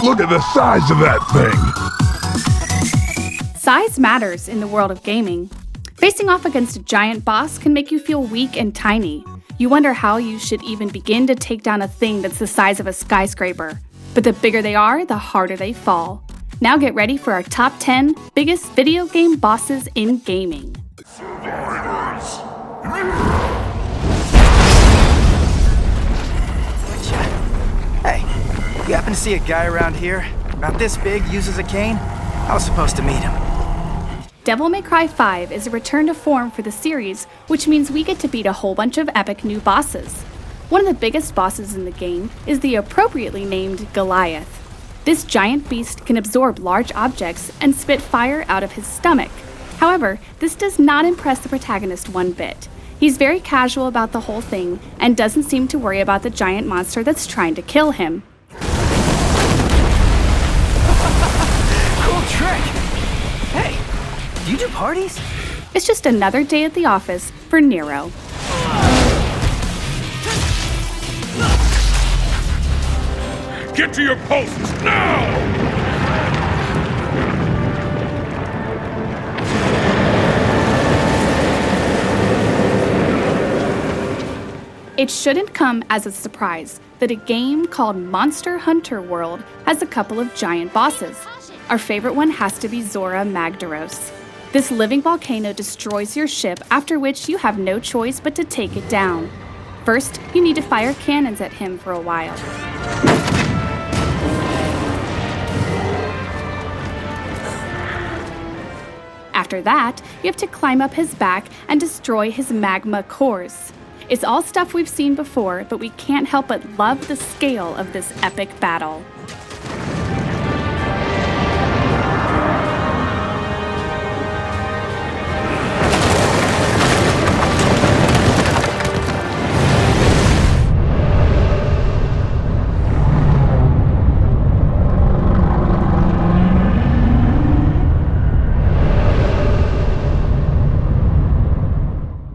Look at the size of that thing! Size matters in the world of gaming. Facing off against a giant boss can make you feel weak and tiny. You wonder how you should even begin to take down a thing that's the size of a skyscraper. But the bigger they are, the harder they fall. Now get ready for our top 10 biggest video game bosses in gaming. Hey, you happen to see a guy around here, about this big, uses a cane? I was supposed to meet him. Devil May Cry 5 is a return to form for the series, which means we get to beat a whole bunch of epic new bosses. One of the biggest bosses in the game is the appropriately named Goliath. This giant beast can absorb large objects and spit fire out of his stomach. However, this does not impress the protagonist one bit. He's very casual about the whole thing and doesn't seem to worry about the giant monster that's trying to kill him. Cool trick! Hey, do you do parties? It's just another day at the office for Nero. Get to your posts now! It shouldn't come as a surprise that a game called Monster Hunter World has a couple of giant bosses. Our favorite one has to be Zora Magdaros. This living volcano destroys your ship, after which you have no choice but to take it down. First, you need to fire cannons at him for a while. After that, you have to climb up his back and destroy his magma cores. It's all stuff we've seen before, but we can't help but love the scale of this epic battle.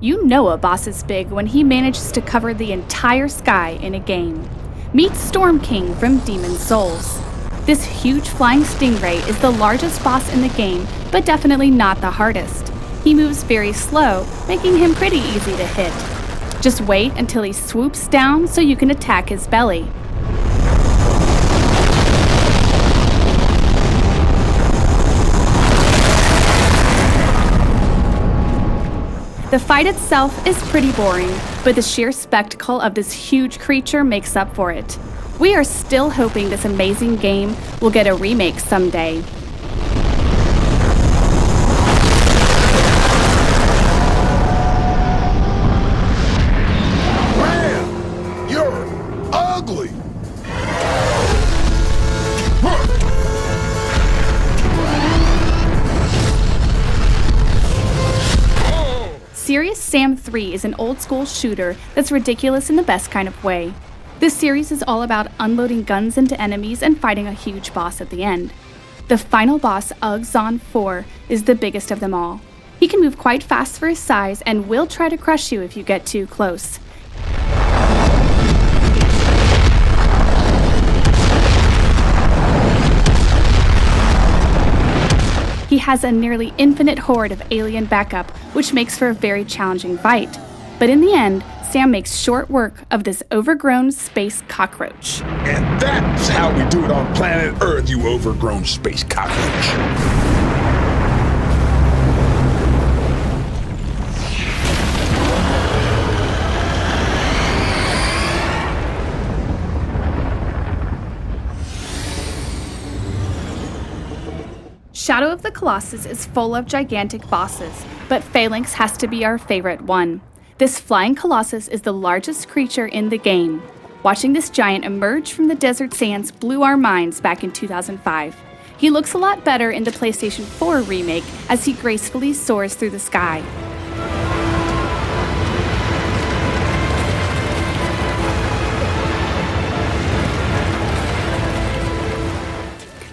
You know a boss is big when he manages to cover the entire sky in a game. Meet Storm King from Demon's Souls. This huge flying stingray is the largest boss in the game, but definitely not the hardest. He moves very slow, making him pretty easy to hit. Just wait until he swoops down so you can attack his belly. The fight itself is pretty boring, but the sheer spectacle of this huge creature makes up for it. We are still hoping this amazing game will get a remake someday. Man, you're ugly! Serious Sam 3 is an old-school shooter that's ridiculous in the best kind of way. This series is all about unloading guns into enemies and fighting a huge boss at the end. The final boss, Zon 4, is the biggest of them all. He can move quite fast for his size and will try to crush you if you get too close. He has a nearly infinite horde of alien backup, which makes for a very challenging fight. But in the end, Sam makes short work of this overgrown space cockroach. And that's how we do it on planet Earth, you overgrown space cockroach. Shadow of the Colossus is full of gigantic bosses, but Phalanx has to be our favorite one. This flying Colossus is the largest creature in the game. Watching this giant emerge from the desert sands blew our minds back in 2005. He looks a lot better in the PlayStation 4 remake as he gracefully soars through the sky.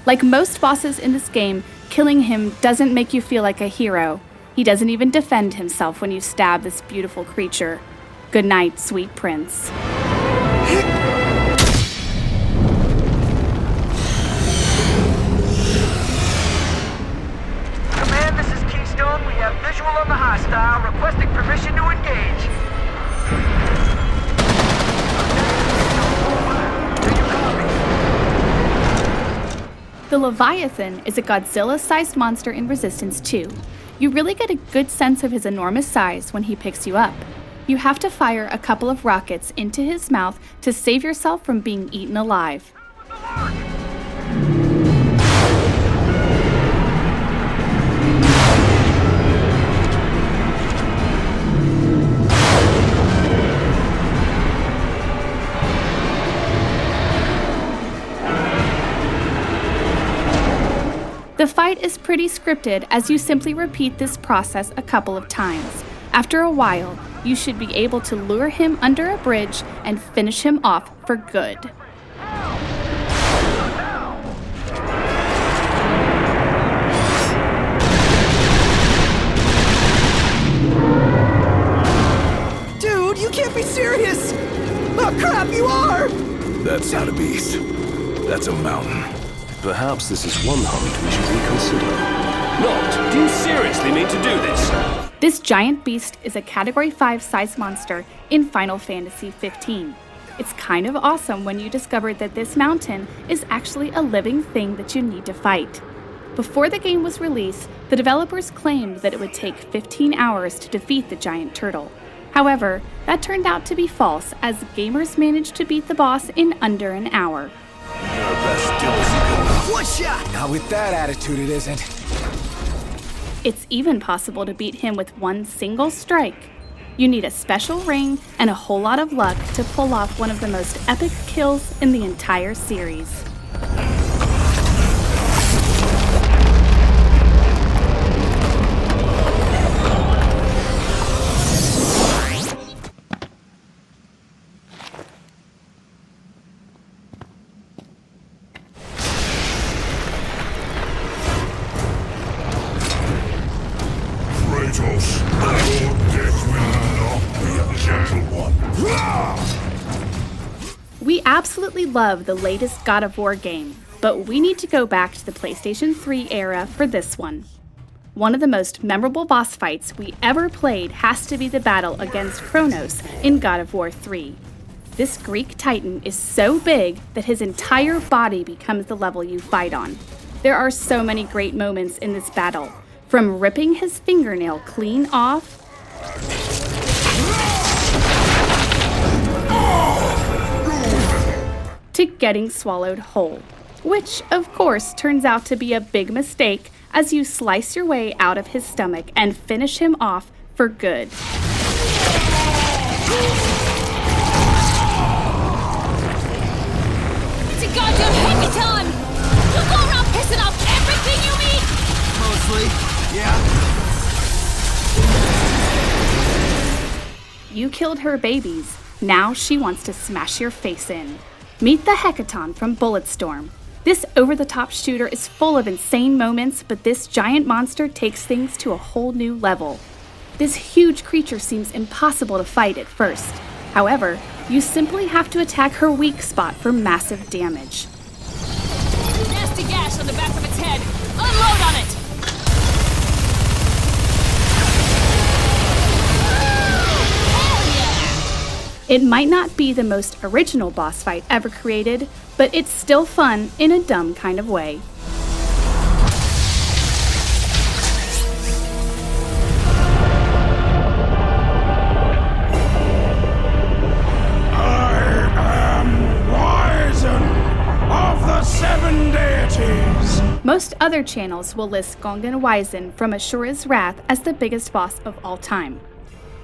Like most bosses in this game, killing him doesn't make you feel like a hero. He doesn't even defend himself when you stab this beautiful creature. Good night, sweet prince. The Leviathan is a Godzilla-sized monster in Resistance 2. You really get a good sense of his enormous size when he picks you up. You have to fire a couple of rockets into his mouth to save yourself from being eaten alive. The fight is pretty scripted as you simply repeat this process a couple of times. After a while, you should be able to lure him under a bridge and finish him off for good. Dude, you can't be serious! Oh crap, you are! That's not a beast. That's a mountain. Perhaps this is one hunt we should reconsider. Not! Do you seriously mean to do this? This giant beast is a Category 5 size monster in Final Fantasy XV. It's kind of awesome when you discover that this mountain is actually a living thing that you need to fight. Before the game was released, the developers claimed that it would take 15 hours to defeat the giant turtle. However, that turned out to be false, as gamers managed to beat the boss in under an hour. One shot! Not with that attitude, it isn't. It's even possible to beat him with one single strike. You need a special ring and a whole lot of luck to pull off one of the most epic kills in the entire series. Kratos, your death will not be a gentle one. We absolutely love the latest God of War game, but we need to go back to the PlayStation 3 era for this one. One of the most memorable boss fights we ever played has to be the battle against Chronos in God of War 3. This Greek titan is so big that his entire body becomes the level you fight on. There are so many great moments in this battle, from ripping his fingernail clean off to getting swallowed whole, which of course turns out to be a big mistake as you slice your way out of his stomach and finish him off for good. It's a goddamn Hecate! You go around pissing off everything you meet! Mostly, yeah. You killed her babies. Now she wants to smash your face in. Meet the Hecate from Bulletstorm. This over-the-top shooter is full of insane moments, but this giant monster takes things to a whole new level. This huge creature seems impossible to fight at first. However, you simply have to attack her weak spot for massive damage. Nasty gash on the back of its head! Unload on it! It might not be the most original boss fight ever created, but it's still fun in a dumb kind of way. I am Ryzen of the Seven Deities. Most other channels will list Gongan Wyzen from Ashura's Wrath as the biggest boss of all time.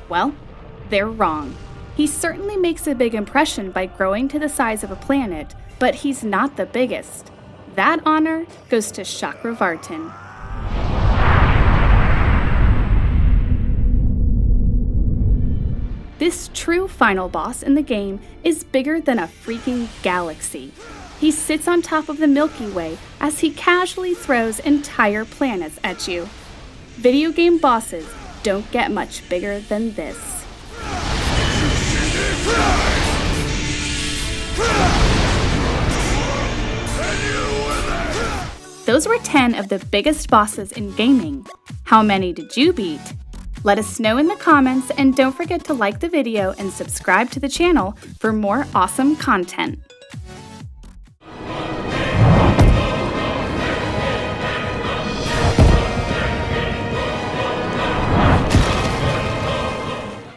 Well, they're wrong. He certainly makes a big impression by growing to the size of a planet, but he's not the biggest. That honor goes to Chakravartin. This true final boss in the game is bigger than a freaking galaxy. He sits on top of the Milky Way as he casually throws entire planets at you. Video game bosses don't get much bigger than this. Those were 10 of the biggest bosses in gaming. How many did you beat? Let us know in the comments, and don't forget to like the video and subscribe to the channel for more awesome content.